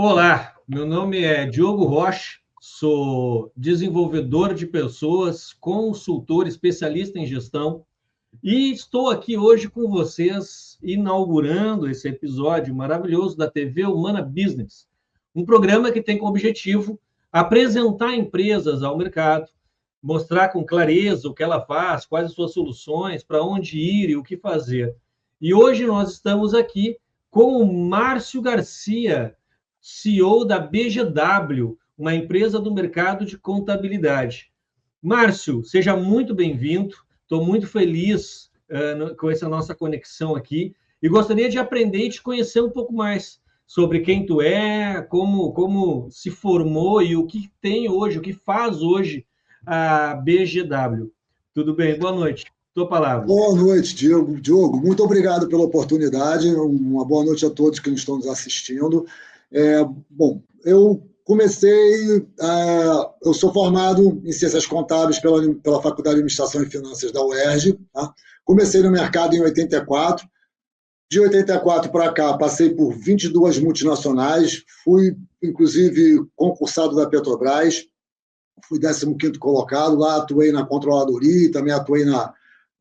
Olá, meu nome é Diogo Rocha, sou desenvolvedor de pessoas, consultor, especialista em gestão e estou aqui hoje com vocês inaugurando esse episódio maravilhoso da TV Humana Business, um programa que tem como objetivo apresentar empresas ao mercado, mostrar com clareza o que ela faz, quais as suas soluções, para onde ir e o que fazer. E hoje nós estamos aqui com o Márcio Garcia, CEO da BGW, uma empresa do mercado de contabilidade. Márcio, seja muito bem-vindo. Estou muito feliz com essa nossa conexão aqui e gostaria de aprender e te conhecer um pouco mais sobre quem tu é, como se formou e o que tem hoje, o que faz hoje a BGW. Tudo bem? Boa noite. Tua palavra. Boa noite, Diego. Diogo, muito obrigado pela oportunidade. Uma boa noite a todos que estão nos assistindo. Bom, eu comecei, eu sou formado em Ciências Contábeis pela Faculdade de Administração e Finanças da UERJ. Tá? Comecei no mercado em 84. De 84 para cá, passei por 22 multinacionais. Fui, inclusive, concursado da Petrobras. Fui 15º colocado. Lá atuei na controladoria e também atuei na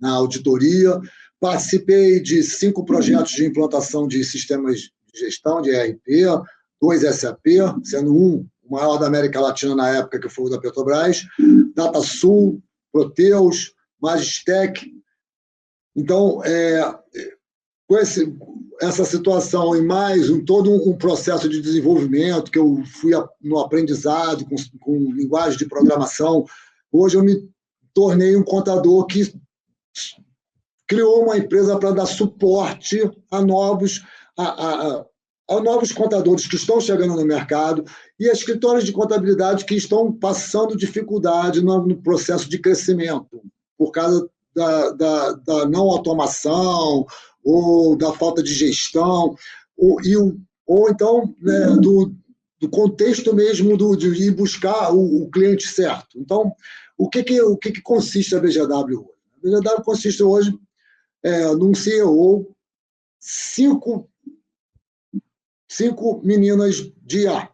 auditoria. Participei de 5 projetos de implantação de sistemas de gestão, de ERP, 2 SAP, sendo um o maior da América Latina na época, que foi o da Petrobras, DataSul, Proteus, Magistec. Então, com essa situação e mais todo um processo de desenvolvimento, que eu fui no aprendizado com linguagem de programação, hoje eu me tornei um contador que criou uma empresa para dar suporte a novos contadores que estão chegando no mercado e a escritórios de contabilidade que estão passando dificuldade no processo de crescimento, por causa da não automação ou da falta de gestão, ou então, né, do contexto mesmo de ir buscar o cliente certo. Então, o que consiste a BGW hoje? A BGW consiste hoje num CEO, 5 meninas de IA.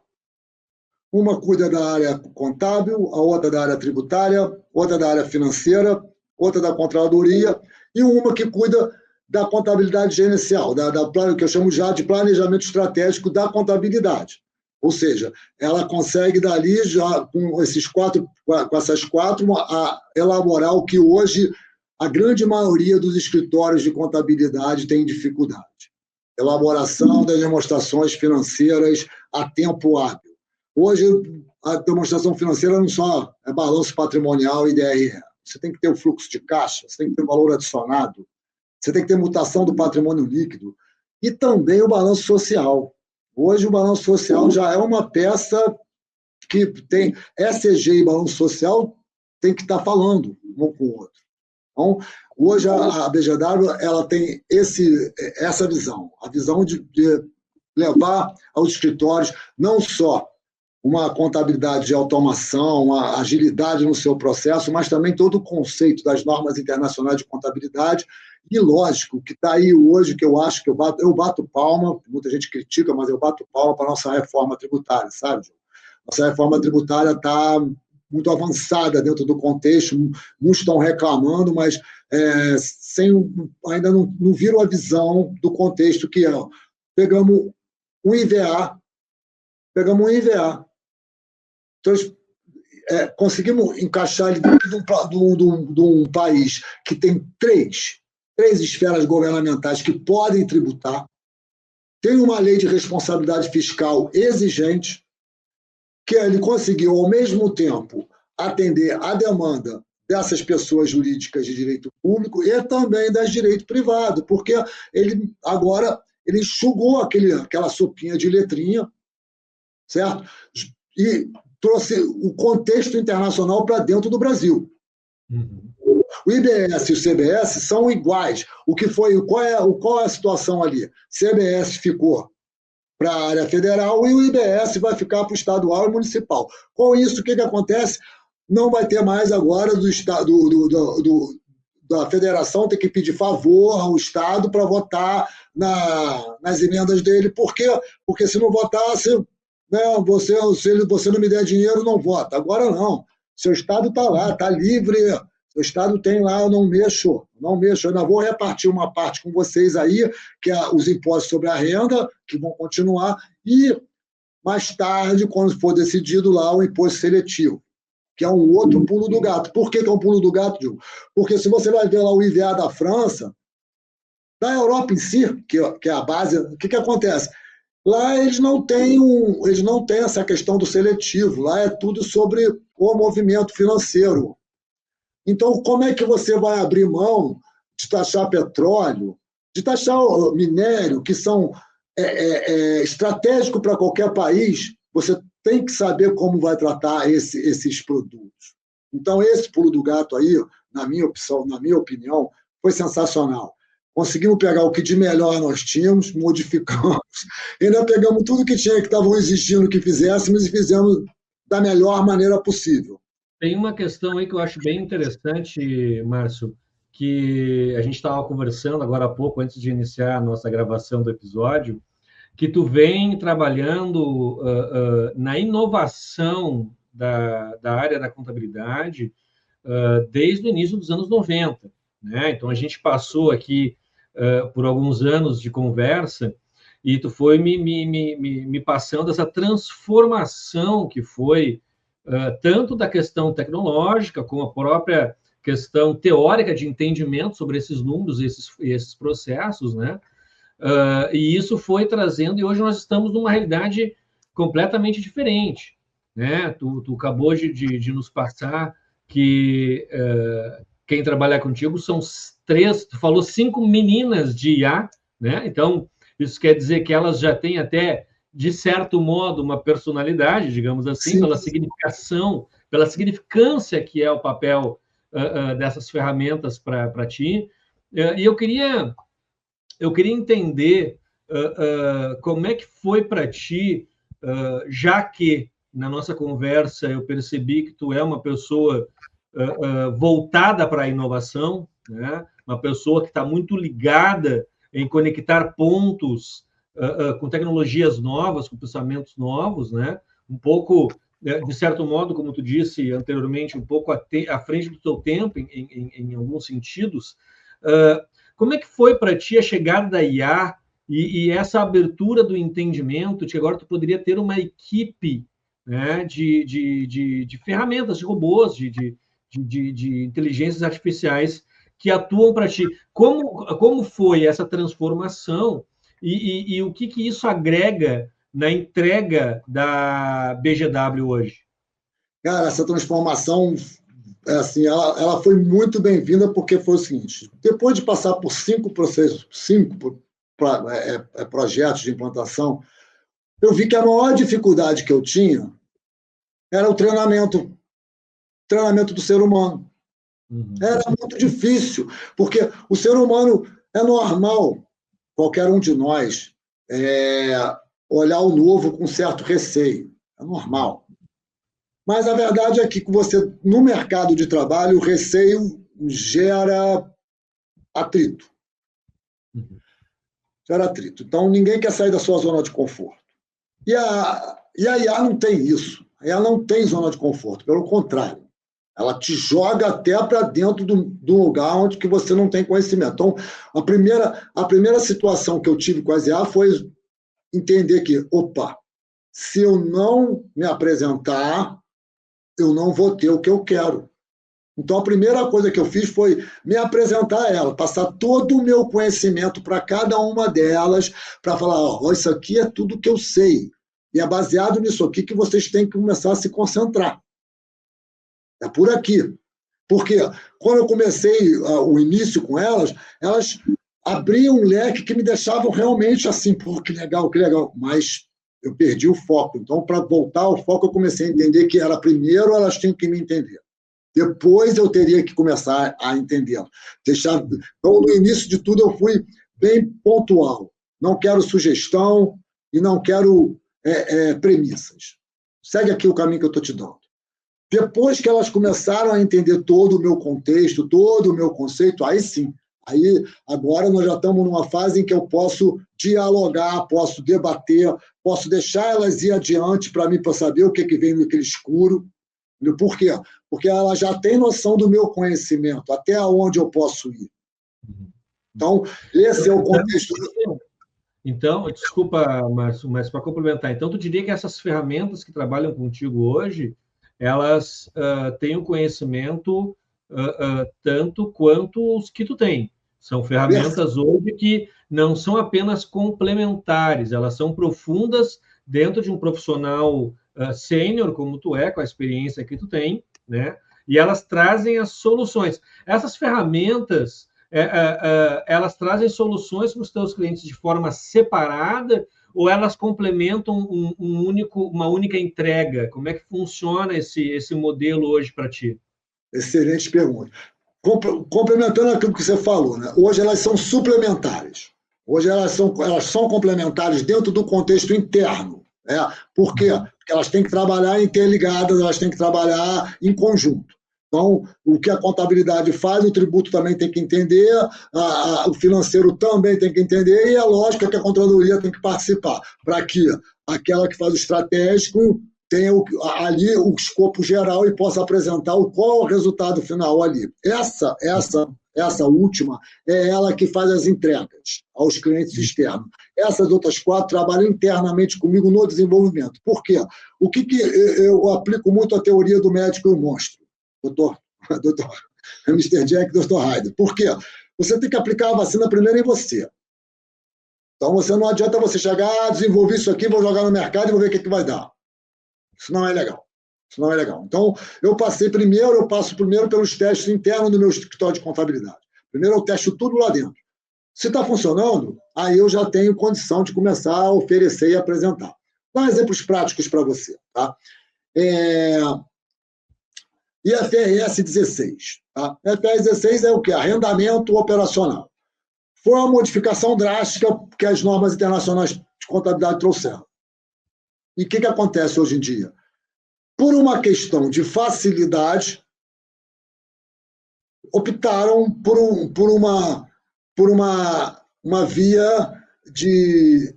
Uma cuida da área contábil, a outra da área tributária, outra da área financeira, outra da controladoria e uma que cuida da contabilidade gerencial, que eu chamo já de planejamento estratégico da contabilidade. Ou seja, ela consegue dali, já com essas quatro, elaborar o que hoje a grande maioria dos escritórios de contabilidade tem dificuldade. Elaboração das demonstrações financeiras a tempo hábil. Hoje, a demonstração financeira não só é balanço patrimonial e DRE. Você tem que ter o fluxo de caixa, você tem que ter o valor adicionado, você tem que ter mutação do patrimônio líquido e também o balanço social. Hoje, o balanço social já é uma peça que tem ESG e balanço social, tem que estar falando um com o outro. Então, hoje a BGW ela tem essa visão, a visão de levar aos escritórios não só uma contabilidade de automação, uma agilidade no seu processo, mas também todo o conceito das normas internacionais de contabilidade e, lógico, que está aí hoje, que eu acho que eu bato palma, muita gente critica, mas eu bato palma para a nossa reforma tributária, sabe? Nossa reforma tributária está muito avançada dentro do contexto, muitos estão reclamando, mas ainda não viram a visão do contexto que é. Pegamos um IVA, então, conseguimos encaixar ele dentro de um país que tem três esferas governamentais que podem tributar, tem uma lei de responsabilidade fiscal exigente, que ele conseguiu, ao mesmo tempo, atender a demanda dessas pessoas jurídicas de direito público e também das de direito privado, porque ele enxugou aquela sopinha de letrinha, certo? E trouxe o contexto internacional para dentro do Brasil. Uhum. O IBS e o CBS são iguais. Qual é a situação ali? CBS ficou para a área federal e o IBS vai ficar para o estadual e municipal. Com isso, o que acontece? Não vai ter mais agora da federação ter que pedir favor ao Estado para votar nas emendas dele. Por quê? Porque se não votasse, não, se você não me der dinheiro, não vota. Agora não. Seu Estado está lá, está livre. Seu Estado tem lá, eu não mexo, não mexo. Eu ainda vou repartir uma parte com vocês aí, que é os impostos sobre a renda, que vão continuar, e mais tarde, quando for decidido lá, o imposto seletivo, que é um outro pulo do gato. Por que é um pulo do gato, Diogo? Porque se você vai ver lá o IVA da França, da Europa em si, que é a base, o que acontece? Lá eles não têm essa questão do seletivo, lá é tudo sobre o movimento financeiro. Então, como é que você vai abrir mão de taxar petróleo, de taxar minério, que são estratégico para qualquer país? Você tem que saber como vai tratar esses produtos. Então, esse pulo do gato aí, na minha opinião, foi sensacional. Conseguimos pegar o que de melhor nós tínhamos, modificamos, ainda pegamos tudo que tinha, que estavam exigindo que fizéssemos e fizemos da melhor maneira possível. Tem uma questão aí que eu acho bem interessante, Márcio, que a gente estava conversando agora há pouco, antes de iniciar a nossa gravação do episódio, que tu vem trabalhando na inovação da área da contabilidade desde o início dos anos 90. Né? Então, a gente passou aqui por alguns anos de conversa e tu foi me passando essa transformação que foi tanto da questão tecnológica, como a própria questão teórica de entendimento sobre esses números, esses processos, né? E isso foi trazendo, e hoje nós estamos numa realidade completamente diferente. Né? Tu acabou de nos passar que quem trabalha contigo são 3, tu falou 5 meninas de IA, né? Então, isso quer dizer que elas já têm até, de certo modo, uma personalidade, digamos assim, sim, pela significação, pela significância que é o papel dessas ferramentas para ti. E eu queria entender como é que foi para ti, já que na nossa conversa eu percebi que tu é uma pessoa voltada para a inovação, né? Uma pessoa que está muito ligada em conectar pontos com tecnologias novas, com pensamentos novos, né? Um pouco, de certo modo, como tu disse anteriormente, um pouco à frente do teu tempo, em alguns sentidos. Como é que foi para ti a chegada da IA e essa abertura do entendimento de que agora tu poderia ter uma equipe, né, de ferramentas, de robôs, de inteligências artificiais que atuam para ti? Como foi essa transformação e o que isso agrega na entrega da BGW hoje? Cara, essa transformação, assim, ela foi muito bem-vinda, porque foi o seguinte: depois de passar por 5 processos, 5 projetos de implantação, eu vi que a maior dificuldade que eu tinha era o treinamento do ser humano. Era muito difícil, porque o ser humano é normal, qualquer um de nós, olhar o novo com certo receio. É normal. Mas a verdade é que você, no mercado de trabalho, o receio gera atrito. Gera atrito. Então, ninguém quer sair da sua zona de conforto. E a IA não tem isso. A IA não tem zona de conforto, pelo contrário. Ela te joga até para dentro do lugar onde que você não tem conhecimento. Então, a primeira situação que eu tive com a IA foi entender que, opa, se eu não me apresentar, eu não vou ter o que eu quero. Então, a primeira coisa que eu fiz foi me apresentar a ela, passar todo o meu conhecimento para cada uma delas, para falar, isso aqui é tudo que eu sei. E é baseado nisso aqui que vocês têm que começar a se concentrar. É por aqui. Porque quando eu comecei o início com elas abriam um leque que me deixavam realmente assim, pô, que legal, que legal. Mas eu perdi o foco. Então, para voltar ao foco, eu comecei a entender que primeiro elas tinham que me entender. Depois eu teria que começar a entendê-lo. Então, no início de tudo, eu fui bem pontual. Não quero sugestão e não quero premissas. Segue aqui o caminho que eu estou te dando. Depois que elas começaram a entender todo o meu contexto, todo o meu conceito, aí sim, Aí, agora nós já estamos numa fase em que eu posso dialogar, posso debater, posso deixar elas ir adiante para mim, para saber o que vem naquele escuro. Por quê? Porque ela já tem noção do meu conhecimento, até onde eu posso ir. Então, esse é o contexto. Então, desculpa, Márcio, mas para complementar, então tu diria que essas ferramentas que trabalham contigo hoje, elas têm o conhecimento tanto quanto os que tu tem. São ferramentas hoje que não são apenas complementares, elas são profundas dentro de um profissional sênior, como tu é, com a experiência que tu tem, né? E elas trazem as soluções. Essas ferramentas elas trazem soluções para os teus clientes de forma separada ou elas complementam uma única entrega? Como é que funciona esse modelo hoje para ti? Excelente pergunta. Complementando aquilo que você falou, né? Hoje elas são suplementares. Hoje elas são complementares dentro do contexto interno. Né? Por quê? Porque elas têm que trabalhar interligadas, elas têm que trabalhar em conjunto. Então, o que a contabilidade faz, o tributo também tem que entender, o financeiro também tem que entender, e é lógico que a controladoria tem que participar, para que aquela que faz o estratégico tenha ali o escopo geral e possa apresentar qual é o resultado final ali. Essa última é ela que faz as entregas aos clientes externos. Essas outras 4 trabalham internamente comigo no desenvolvimento. Por quê? O que eu aplico muito a teoria do médico e o monstro? Doutor Mr. Jack, Dr. Hyde. Por quê? Você tem que aplicar a vacina primeiro em você. Então, não adianta você chegar, desenvolver isso aqui, vou jogar no mercado e vou ver o que vai dar. Isso não é legal. Isso não é legal. Então, eu passo primeiro pelos testes internos do meu escritório de contabilidade. Primeiro eu testo tudo lá dentro. Se está funcionando, aí eu já tenho condição de começar a oferecer e apresentar. Vou dar exemplos práticos para você. Tá? IFRS 16. Tá? IFRS 16 é o quê? Arrendamento operacional. Foi uma modificação drástica que as normas internacionais de contabilidade trouxeram. E o que acontece hoje em dia? Por uma questão de facilidade, optaram por uma via de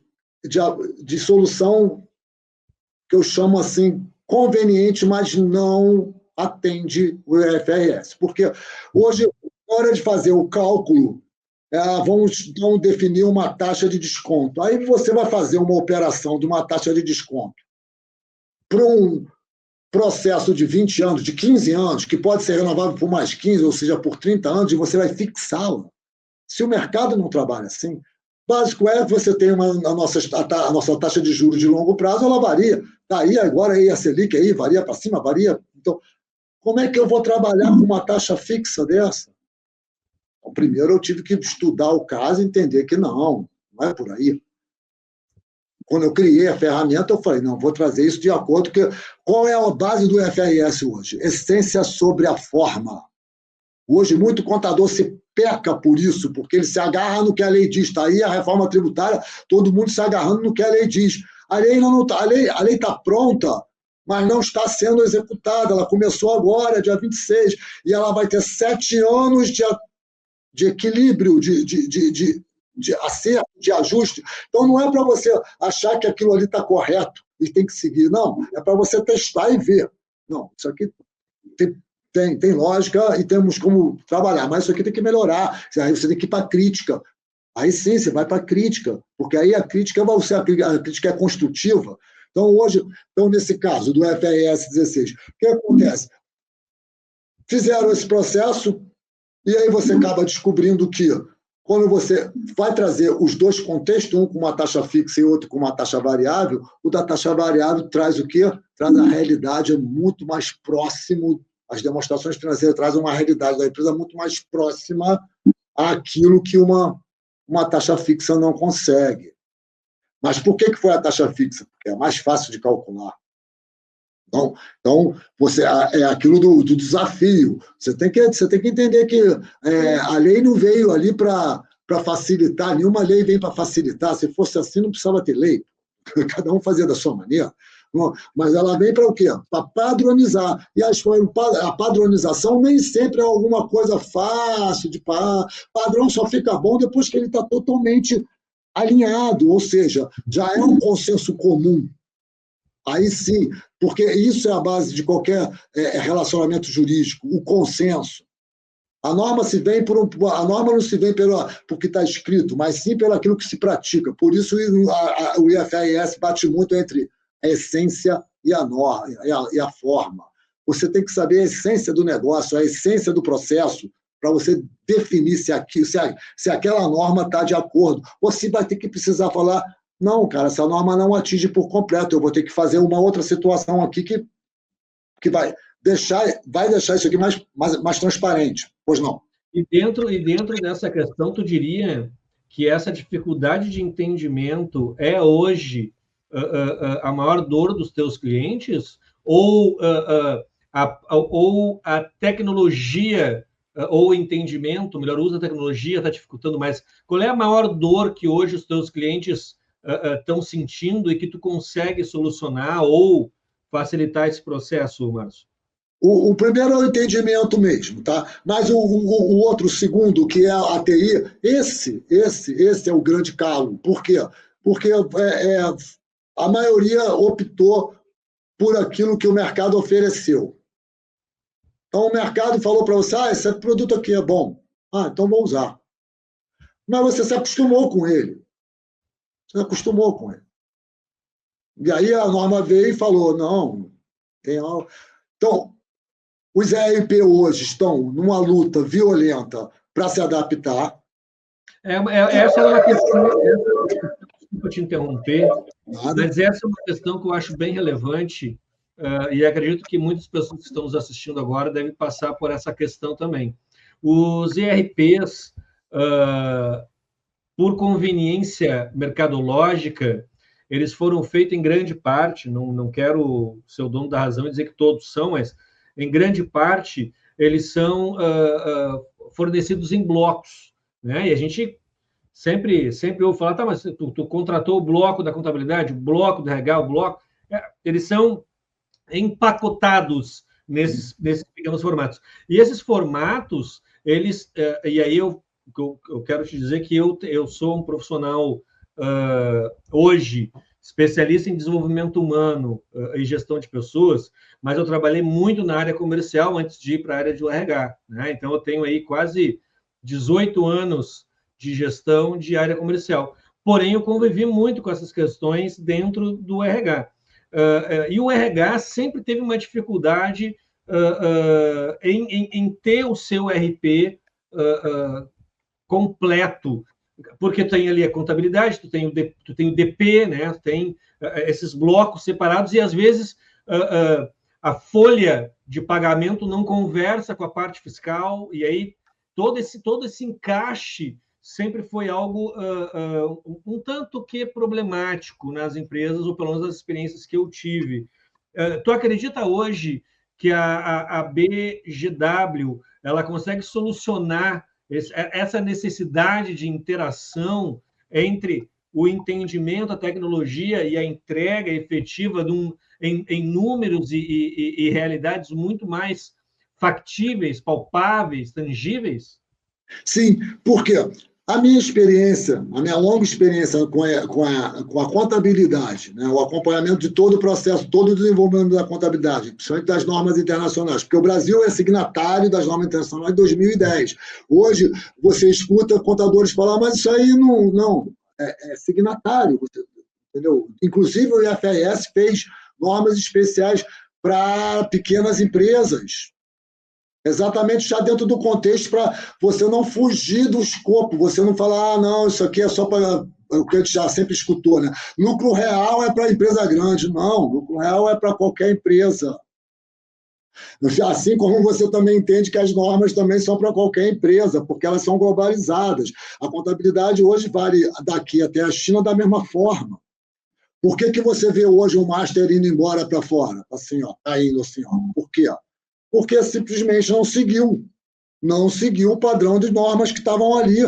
solução que eu chamo assim conveniente, mas não atende o IFRS. Porque hoje, na hora de fazer o cálculo, vamos então definir uma taxa de desconto. Aí você vai fazer uma operação de uma taxa de desconto para um processo de 20 anos, de 15 anos, que pode ser renovável por mais 15, ou seja, por 30 anos, e você vai fixá-la. Se o mercado não trabalha assim, básico é que você tem a nossa taxa de juros de longo prazo, ela varia. Está aí agora, aí a Selic aí, varia para cima, varia. Então, como é que eu vou trabalhar com uma taxa fixa dessa? Então, primeiro eu tive que estudar o caso e entender que não é por aí. Quando eu criei a ferramenta, eu falei, não, vou trazer isso de acordo com... Qual é a base do IFRS hoje? Essência sobre a forma. Hoje, muito contador se peca por isso, porque ele se agarra no que a lei diz. Está aí a reforma tributária, todo mundo se agarrando no que a lei diz. A lei está pronta, mas não está sendo executada. Ela começou agora, dia 26, e ela vai ter 7 anos de equilíbrio, de acerto, de ajuste. Então, não é para você achar que aquilo ali está correto e tem que seguir. Não, é para você testar e ver. Não, isso aqui tem lógica e temos como trabalhar, mas isso aqui tem que melhorar. Aí você tem que ir para a crítica. Aí sim, você vai para a crítica, porque aí a crítica é construtiva. Então, nesse caso do IFRS 16, o que acontece? Fizeram esse processo e aí você acaba descobrindo que quando você vai trazer os dois contextos, um com uma taxa fixa e outro com uma taxa variável, o da taxa variável traz o quê? Traz a realidade muito mais próximo, as demonstrações financeiras trazem uma realidade da empresa muito mais próxima àquilo que uma taxa fixa não consegue. Mas por que foi a taxa fixa? Porque é mais fácil de calcular. Então é aquilo do desafio. Você tem que entender que a lei não veio ali para facilitar, nenhuma lei vem para facilitar. Se fosse assim, não precisava ter lei. Cada um fazia da sua maneira. Mas ela vem para o quê? Para padronizar. E a padronização nem sempre é alguma coisa fácil de padrão só fica bom depois que ele está totalmente alinhado, ou seja, já é um consenso comum. Aí sim, porque isso é a base de qualquer relacionamento jurídico, o consenso. A norma a norma não se vem por que está escrito, mas sim pelo aquilo que se pratica. Por isso o IFRS bate muito entre a essência e a norma e a forma. Você tem que saber a essência do negócio, a essência do processo, para você definir se aquela norma está de acordo. Ou se vai ter que precisar falar, não, cara, essa norma não atinge por completo, eu vou ter que fazer uma outra situação aqui que vai deixar isso aqui mais transparente. Pois não. E dentro dessa questão, tu diria que essa dificuldade de entendimento é hoje a maior dor dos teus clientes? Ou a tecnologia, ou o entendimento, melhor uso da tecnologia, está dificultando mais? Qual é a maior dor que hoje os teus clientes estão sentindo e que tu consegue solucionar ou facilitar esse processo, Márcio? O primeiro é o entendimento mesmo, tá? Mas o outro, o segundo, que é a TI, esse é o grande calo. Por quê? Porque a maioria optou por aquilo que o mercado ofereceu. Então, o mercado falou para você, esse produto aqui é bom. Então vou usar. Mas você se acostumou com ele. Você acostumou com ele. E aí a norma veio e falou, não, tem algo... Então, os ERP hoje estão numa luta violenta para se adaptar. Essa era uma questão, desculpa te interromper, Nada. mas essa é uma questão que eu acho bem relevante, e acredito que muitas pessoas que estão nos assistindo agora devem passar por essa questão também. Os ERPs, por conveniência mercadológica, eles foram feitos em grande parte, não quero ser o dono da razão e dizer que todos são, mas em grande parte eles são fornecidos em blocos, né? E a gente sempre ouve falar, tá, mas tu contratou o bloco da contabilidade, o bloco do RH, o bloco... Eles são empacotados nesses pequenos formatos. E esses formatos, e aí eu quero te dizer que eu sou um profissional hoje especialista em desenvolvimento humano e gestão de pessoas, mas eu trabalhei muito na área comercial antes de ir para a área de RH, né? Então eu tenho aí quase 18 anos de gestão de área comercial. Porém, eu convivi muito com essas questões dentro do RH. E o RH sempre teve uma dificuldade em ter o seu RP completo, porque tem ali a contabilidade, tu tem o DP, né? Tu tem esses blocos separados e, às vezes, a folha de pagamento não conversa com a parte fiscal, e aí todo esse encaixe sempre foi algo um tanto que problemático nas empresas, ou pelo menos nas experiências que eu tive. Tu acredita hoje que a BGW ela consegue solucionar essa necessidade de interação entre o entendimento, a tecnologia e a entrega efetiva em números e realidades muito mais factíveis, palpáveis, tangíveis? Sim, porque a minha longa experiência com a contabilidade, né, o acompanhamento de todo o processo, todo o desenvolvimento da contabilidade, principalmente das normas internacionais, porque o Brasil é signatário das normas internacionais de 2010. Hoje, você escuta contadores falar, mas isso aí não é signatário, entendeu? Inclusive, o IFRS fez normas especiais para pequenas empresas, exatamente já dentro do contexto para você não fugir do escopo, você não falar, não, isso aqui é só para o que a gente já sempre escutou, né? Lucro real é para empresa grande. Não, lucro real é para qualquer empresa. Assim como você também entende que as normas também são para qualquer empresa, porque elas são globalizadas. A contabilidade hoje vale daqui até a China da mesma forma. Por que você vê hoje um master indo embora para fora? Assim, ó, tá indo assim, ó. Por quê? Porque simplesmente não seguiu o padrão de normas que estavam ali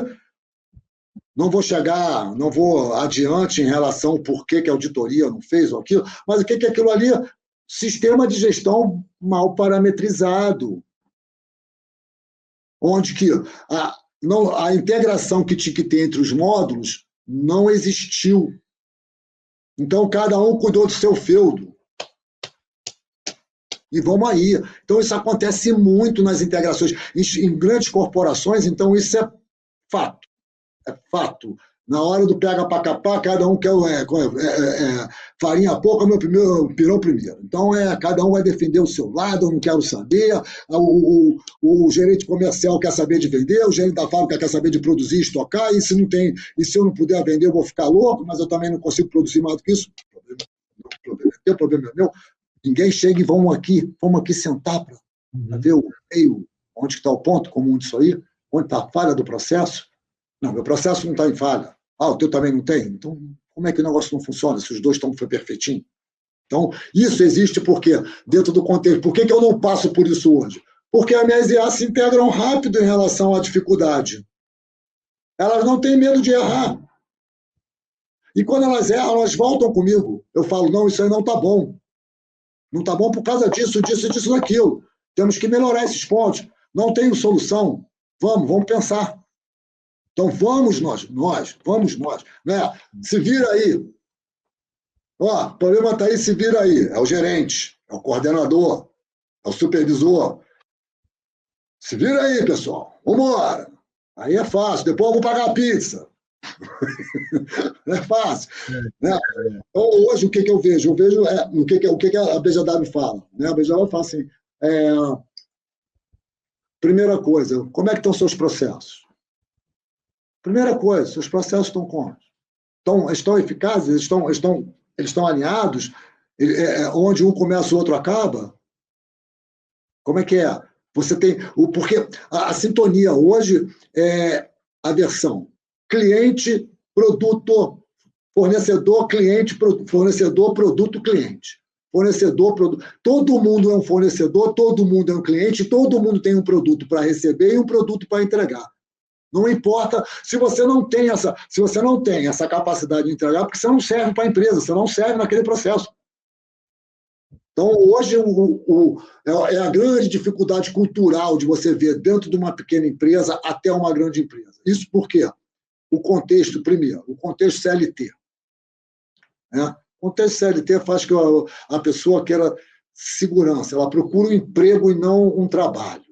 Não vou chegar, não vou adiante em relação ao porquê que a auditoria não fez ou aquilo, mas o que é aquilo ali? Sistema de gestão mal parametrizado, onde que a integração que tinha que ter entre os módulos não existiu. Então, cada um cuidou do seu feudo. E vamos aí. Então, isso acontece muito nas integrações. Em grandes corporações, então, isso é fato. É fato. Na hora do pega para capar, cada um quer farinha pouca, meu pirão primeiro. Então, cada um vai defender o seu lado, eu não quero saber. O gerente comercial quer saber de vender, o gerente da fábrica quer saber de produzir e estocar, e se eu não puder vender, eu vou ficar louco, mas eu também não consigo produzir mais do que isso. O problema é meu. Ninguém chega e vamos aqui sentar para ver o meio, onde está o ponto comum disso aí, onde está a falha do processo. Não, meu processo não está em falha. O teu também não tem? Então, como é que o negócio não funciona se os dois estão perfeitinho? Então, isso existe porque, dentro do contexto, por que eu não passo por isso hoje? Porque as minhas IAs se integram rápido em relação à dificuldade. Elas não têm medo de errar. E quando elas erram, elas voltam comigo. Eu falo, não, isso aí não está bom. Não está bom por causa disso, daquilo. Temos que melhorar esses pontos. Não tenho solução. Vamos pensar. Então, vamos nós. Né? Se vira aí. O problema está aí, se vira aí. É o gerente, é o coordenador, é o supervisor. Se vira aí, pessoal. Vamos embora. Aí é fácil. Depois eu vou pagar a pizza. Não é fácil. Né? Então, hoje, o que eu vejo? Eu vejo o que a BGW fala. Né? A BGW fala assim, primeira coisa, como é que estão seus processos? Primeira coisa, seus processos estão como? Estão eficazes? Eles estão alinhados? Onde um começa, o outro acaba? Como é que é? Você tem... Porque a sintonia hoje é a versão cliente, produto, fornecedor, cliente, fornecedor, produto, cliente. Fornecedor, produto. Todo mundo é um fornecedor, todo mundo é um cliente, todo mundo tem um produto para receber e um produto para entregar. Não importa se você não tem essa capacidade de entregar, porque você não serve para a empresa, você não serve naquele processo. Então, hoje, é a grande dificuldade cultural de você ver dentro de uma pequena empresa até uma grande empresa. Isso por quê? O contexto, primeiro, o contexto CLT. Né? O contexto CLT faz que a pessoa queira segurança, ela procura um emprego e não um trabalho.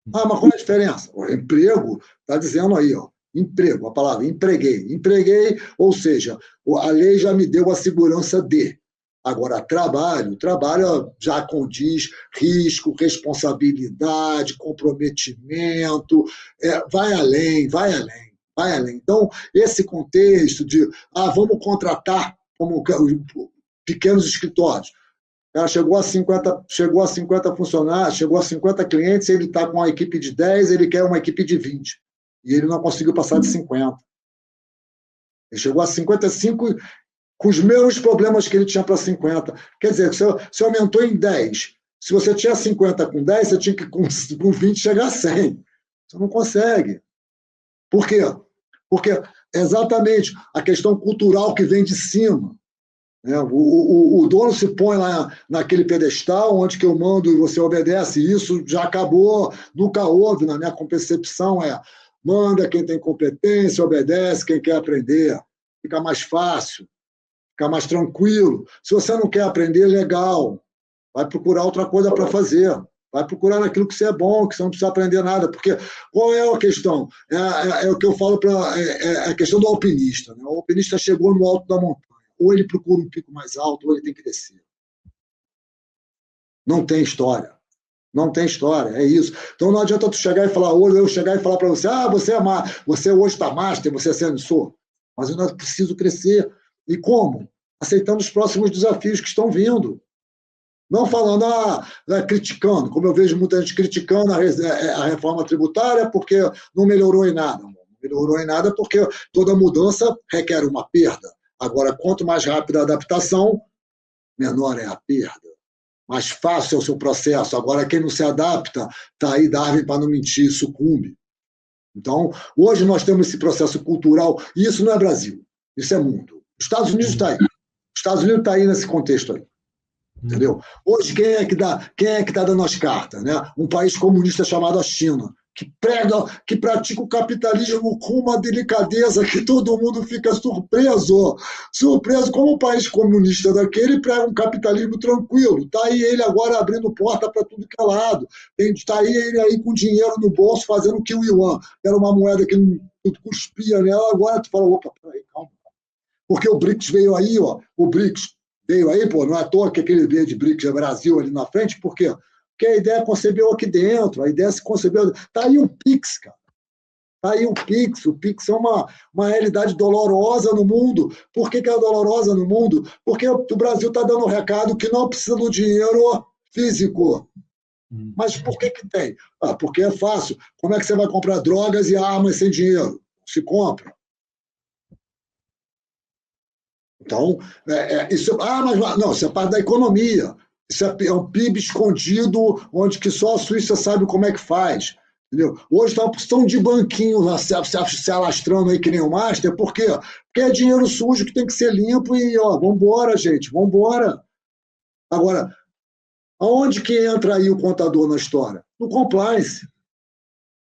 Mas qual é a diferença? O emprego está dizendo aí, emprego, a palavra empreguei, ou seja, a lei já me deu a segurança de. Agora, trabalho já condiz risco, responsabilidade, comprometimento, vai além. Então, esse contexto de, vamos contratar como pequenos escritórios. Chegou a 50 funcionários, chegou a 50 clientes, ele está com uma equipe de 10, ele quer uma equipe de 20. E ele não conseguiu passar de 50. Ele chegou a 55 com os mesmos problemas que ele tinha para 50. Quer dizer, você aumentou em 10. Se você tinha 50 com 10, você tinha que com 20 chegar a 100. Você não consegue. Por quê? Porque exatamente a questão cultural que vem de cima. O dono se põe lá naquele pedestal onde que eu mando e você obedece, e isso já acabou, nunca houve, na minha concepção, manda quem tem competência, obedece quem quer aprender, fica mais fácil, fica mais tranquilo. Se você não quer aprender, legal, vai procurar outra coisa para fazer, vai procurar naquilo que você é bom, que você não precisa aprender nada, porque qual é a questão? É o que eu falo, a questão do alpinista. Né? O alpinista chegou no alto da montanha, ou ele procura um pico mais alto, ou ele tem que descer. Não tem história. Não tem história, é isso. Então não adianta tu chegar e falar, hoje eu chegar e falar para você, você hoje está master, você é sensor. Mas eu ainda preciso crescer. E como? Aceitando os próximos desafios que estão vindo. Não falando, criticando, como eu vejo muita gente criticando a reforma tributária porque não melhorou em nada. Não melhorou em nada porque toda mudança requer uma perda. Agora, quanto mais rápida a adaptação, menor é a perda. Mais fácil é o seu processo. Agora, quem não se adapta, está aí Darwin para não mentir, sucumbe. Então, hoje nós temos esse processo cultural, e isso não é Brasil, isso é mundo. Os Estados Unidos está aí. Os Estados Unidos está aí nesse contexto aí. Entendeu? Hoje, quem é que tá dando as cartas? Né? Um país comunista chamado a China, que pratica o capitalismo com uma delicadeza que todo mundo fica surpreso. Surpreso como um país comunista daquele prega um capitalismo tranquilo. Está aí ele agora abrindo porta para tudo que é lado. Está aí ele aí com dinheiro no bolso fazendo que o yuan, que era uma moeda que tudo cuspia nela, agora tu fala, opa, peraí, calma. Porque o BRICS veio aí, ó, o BRICS veio aí, pô, não é à toa que aquele B de BRICS é Brasil ali na frente, por quê? Porque a ideia concebeu aqui dentro, a ideia se concebeu. Está aí o PIX, cara. Está aí o PIX é uma realidade dolorosa no mundo. Por que é dolorosa no mundo? Porque o Brasil está dando um recado que não precisa do dinheiro físico. Mas por que tem? Porque é fácil. Como é que você vai comprar drogas e armas sem dinheiro? Se compra. Então, isso, mas não, isso é parte da economia. Isso é um PIB escondido, onde que só a Suíça sabe como é que faz. Entendeu? Hoje está uma porção de banquinho lá, se alastrando aí que nem o Master, por quê? Porque é dinheiro sujo que tem que ser limpo e, ó, vambora, gente, vambora. Agora, aonde que entra aí o contador na história? No compliance.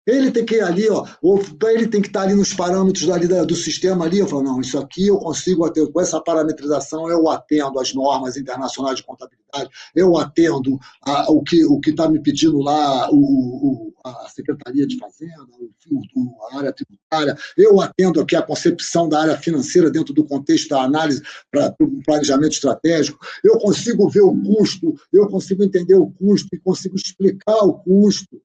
Ele tem que ir ali, ó, ou ele tem que estar ali nos parâmetros ali do sistema ali, eu falo, não, isso aqui eu consigo atender, com essa parametrização eu atendo às normas internacionais de contabilidade, eu atendo o que está me pedindo lá a Secretaria de Fazenda, a área tributária, eu atendo aqui a concepção da área financeira dentro do contexto da análise para o planejamento estratégico, eu consigo ver o custo, eu consigo entender o custo e consigo explicar o custo.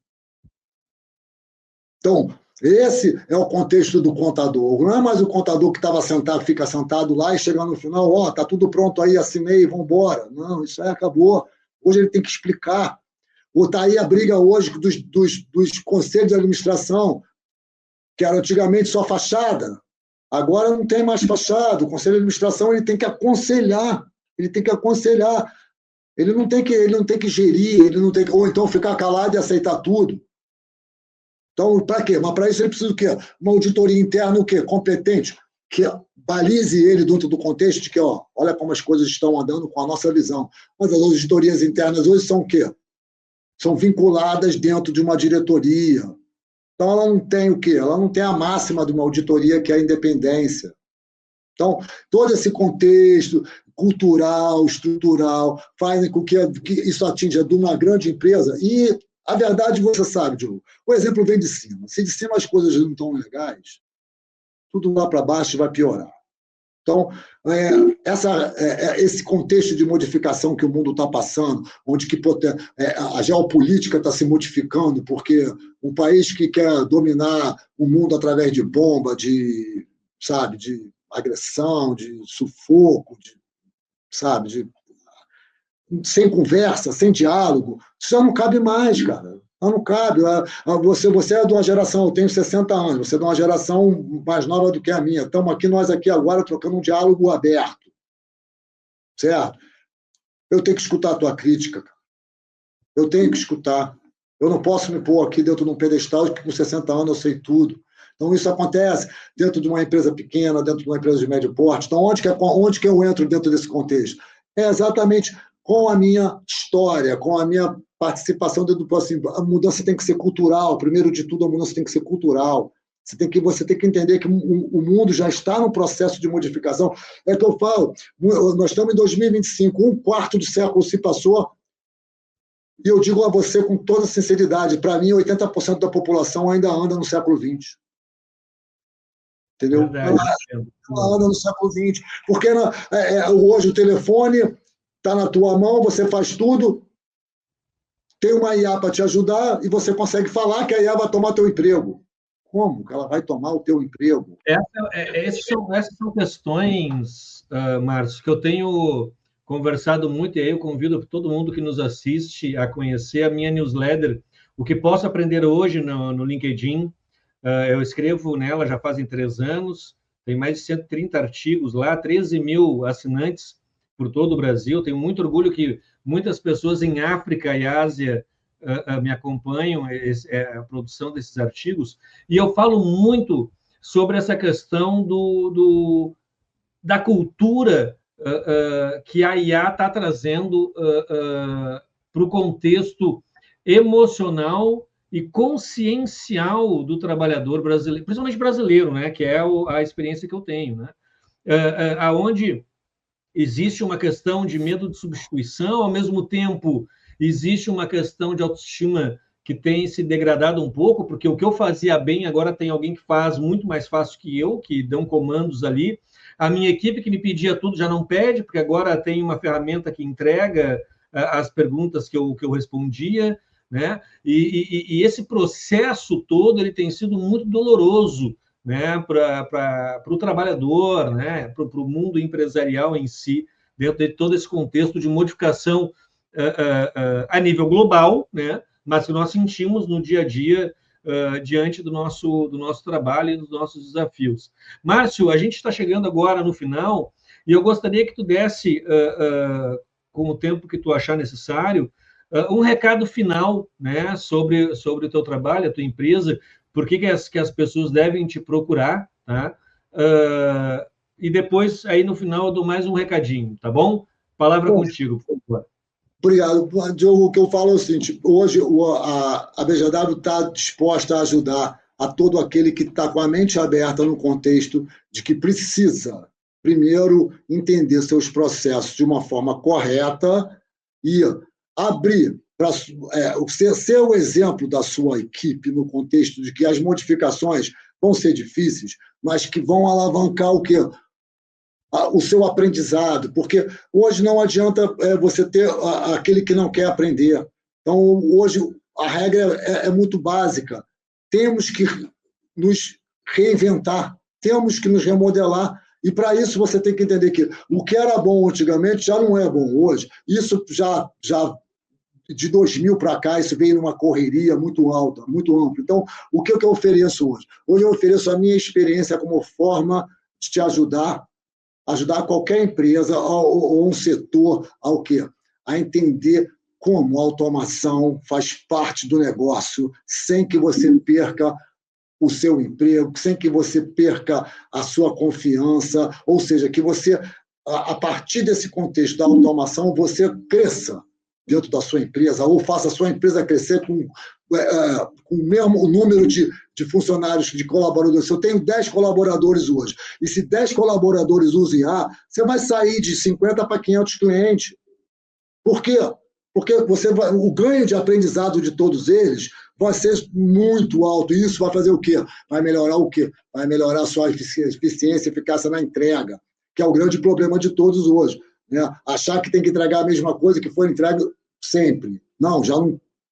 Então, esse é o contexto do contador. Não é mais o contador que estava sentado, fica sentado lá e chega no final, ó, tá tudo pronto aí, assinei, vamos embora. Não, isso aí acabou. Hoje ele tem que explicar. Ou está aí a briga hoje dos conselhos de administração, que era antigamente só fachada. Agora não tem mais fachada. O conselho de administração ele tem que aconselhar. Ele tem que aconselhar. Ele não tem que gerir, ele não tem que, ou então ficar calado e aceitar tudo. Então, para quê? Mas para isso ele precisa do quê? Uma auditoria interna o quê? Competente, que balize ele dentro do contexto de que, ó, olha como as coisas estão andando com a nossa visão. Mas as auditorias internas hoje são o quê? São vinculadas dentro de uma diretoria. Então, ela não tem o quê? Ela não tem a máxima de uma auditoria, que é a independência. Então, todo esse contexto cultural, estrutural, fazem com que isso atinja de uma grande empresa e a verdade, você sabe, Diogo, o exemplo vem de cima. Se de cima as coisas não estão legais, tudo lá para baixo vai piorar. Então, esse contexto de modificação que o mundo está passando, onde que a geopolítica está se modificando, porque um país que quer dominar o mundo através de bomba, de agressão, de sufoco, sem conversa, sem diálogo, isso já não cabe mais, cara. Não cabe. Você é de uma geração, eu tenho 60 anos, você é de uma geração mais nova do que a minha. Estamos aqui, nós aqui agora, trocando um diálogo aberto. Certo? Eu tenho que escutar a tua crítica, cara. Eu tenho que escutar. Eu não posso me pôr aqui dentro de um pedestal que com 60 anos eu sei tudo. Então, isso acontece dentro de uma empresa pequena, dentro de uma empresa de médio porte. Então, onde que eu entro dentro desse contexto? É exatamente com a minha história, com a minha participação dentro do assim, a mudança tem que ser cultural. Primeiro de tudo, a mudança tem que ser cultural. Você tem que entender que o mundo já está no processo de modificação. É que eu falo, nós estamos em 2025, um quarto de século se passou, e eu digo a você com toda sinceridade, para mim, 80% da população ainda anda no século XX. Entendeu? Ela anda no século XX. Porque hoje o telefone está na tua mão, você faz tudo, tem uma IA para te ajudar e você consegue falar que a IA vai tomar teu emprego. Como que ela vai tomar o teu emprego? Essas são questões, Márcio, que eu tenho conversado muito, e aí eu convido todo mundo que nos assiste a conhecer a minha newsletter, O que Posso Aprender Hoje no LinkedIn. Eu escrevo nela já fazem 3 anos, tem mais de 130 artigos lá, 13 mil assinantes por todo o Brasil. Tenho muito orgulho que muitas pessoas em África e Ásia me acompanham, a produção desses artigos, e eu falo muito sobre essa questão da cultura que a IA está trazendo para o contexto emocional e consciencial do trabalhador brasileiro, principalmente brasileiro, né, que é a experiência que eu tenho, né, aonde existe uma questão de medo de substituição, ao mesmo tempo existe uma questão de autoestima que tem se degradado um pouco, porque o que eu fazia bem agora tem alguém que faz muito mais fácil que eu, que dão comandos ali. A minha equipe que me pedia tudo já não pede, porque agora tem uma ferramenta que entrega as perguntas que eu respondia, né? E esse processo todo ele tem sido muito doloroso, né, para o trabalhador, né, para o mundo empresarial em si, dentro de todo esse contexto de modificação a nível global, né, mas que nós sentimos no dia a dia diante do nosso trabalho e dos nossos desafios. Márcio, a gente está chegando agora no final e eu gostaria que tu desse, com o tempo que tu achar necessário, um recado final, né, sobre o teu trabalho, a tua empresa, por que as pessoas devem te procurar, tá? E depois, aí no final, eu dou mais um recadinho, tá bom? Palavra contigo, por favor. Obrigado. Diogo, o que eu falo é o seguinte, hoje a BGW está disposta a ajudar a todo aquele que está com a mente aberta no contexto de que precisa, primeiro, entender seus processos de uma forma correta e abrir para ser o exemplo da sua equipe no contexto de que as modificações vão ser difíceis, mas que vão alavancar o quê? O seu aprendizado, porque hoje não adianta você ter aquele que não quer aprender. Então, hoje, a regra é muito básica. Temos que nos reinventar, temos que nos remodelar, e para isso você tem que entender que o que era bom antigamente já não é bom hoje. Isso já de 2000 para cá, isso veio numa correria muito alta, muito ampla. Então, o que eu ofereço hoje? Hoje eu ofereço a minha experiência como forma de te ajudar qualquer empresa ou um setor ao quê? A entender como a automação faz parte do negócio sem que você perca o seu emprego, sem que você perca a sua confiança, ou seja, que você, a partir desse contexto da automação, você cresça dentro da sua empresa ou faça a sua empresa crescer com o mesmo número de funcionários, de colaboradores. Se eu tenho 10 colaboradores hoje, e se 10 colaboradores usam IA, você vai sair de 50 para 500 clientes. Por quê? Porque o ganho de aprendizado de todos eles vai ser muito alto. E isso vai fazer o quê? Vai melhorar o quê? Vai melhorar a sua eficiência e eficácia na entrega, que é o grande problema de todos hoje. Né? Achar que tem que entregar a mesma coisa que foi entregue sempre. Não,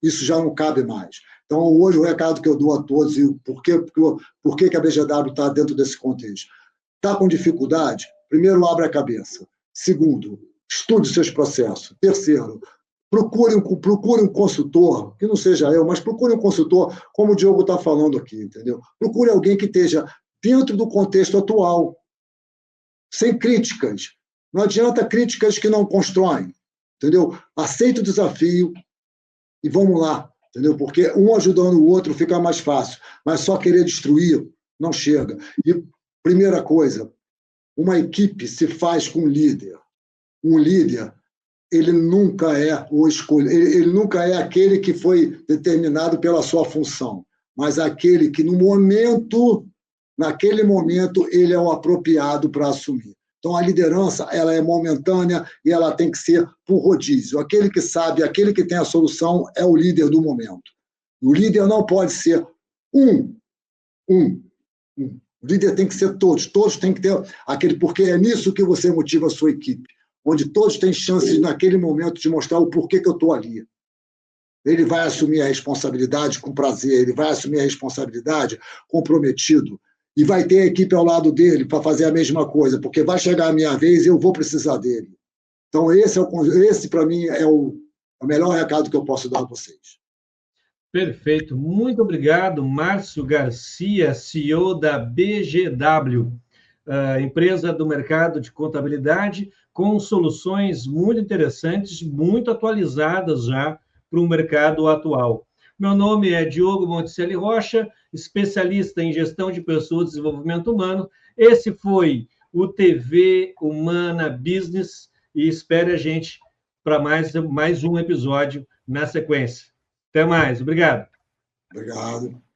isso já não cabe mais. Então, hoje, o recado que eu dou a todos, e por que a BGW está dentro desse contexto? Está com dificuldade? Primeiro, abre a cabeça. Segundo, estude seus processos. Terceiro, procure um consultor, que não seja eu, mas procure um consultor, como o Diogo está falando aqui, entendeu? Procure alguém que esteja dentro do contexto atual, sem críticas. Não adianta críticas que não constroem, entendeu? Aceite o desafio e vamos lá, entendeu? Porque um ajudando o outro fica mais fácil, mas só querer destruir não chega. E primeira coisa, uma equipe se faz com um líder. Um líder, ele nunca é o escolhido, ele nunca é aquele que foi determinado pela sua função, mas aquele que naquele momento, ele é o apropriado para assumir. Então, a liderança, ela é momentânea e ela tem que ser por rodízio. Aquele que sabe, aquele que tem a solução é o líder do momento. O líder não pode ser um. O líder tem que ser todos têm que ter aquele, porque é nisso que você motiva a sua equipe, onde todos têm chances naquele momento de mostrar o porquê que eu estou ali. Ele vai assumir a responsabilidade com prazer, ele vai assumir a responsabilidade comprometido, e vai ter a equipe ao lado dele para fazer a mesma coisa, porque vai chegar a minha vez e eu vou precisar dele. Então, esse para mim, é o melhor recado que eu posso dar a vocês. Perfeito. Muito obrigado, Márcio Garcia, CEO da BGW, empresa do mercado de contabilidade, com soluções muito interessantes, muito atualizadas já para o mercado atual. Meu nome é Diogo Monticelli Rocha, especialista em gestão de pessoas e desenvolvimento humano. Esse foi o TV Humana Business e espere a gente para mais um episódio na sequência. Até mais, obrigado. Obrigado.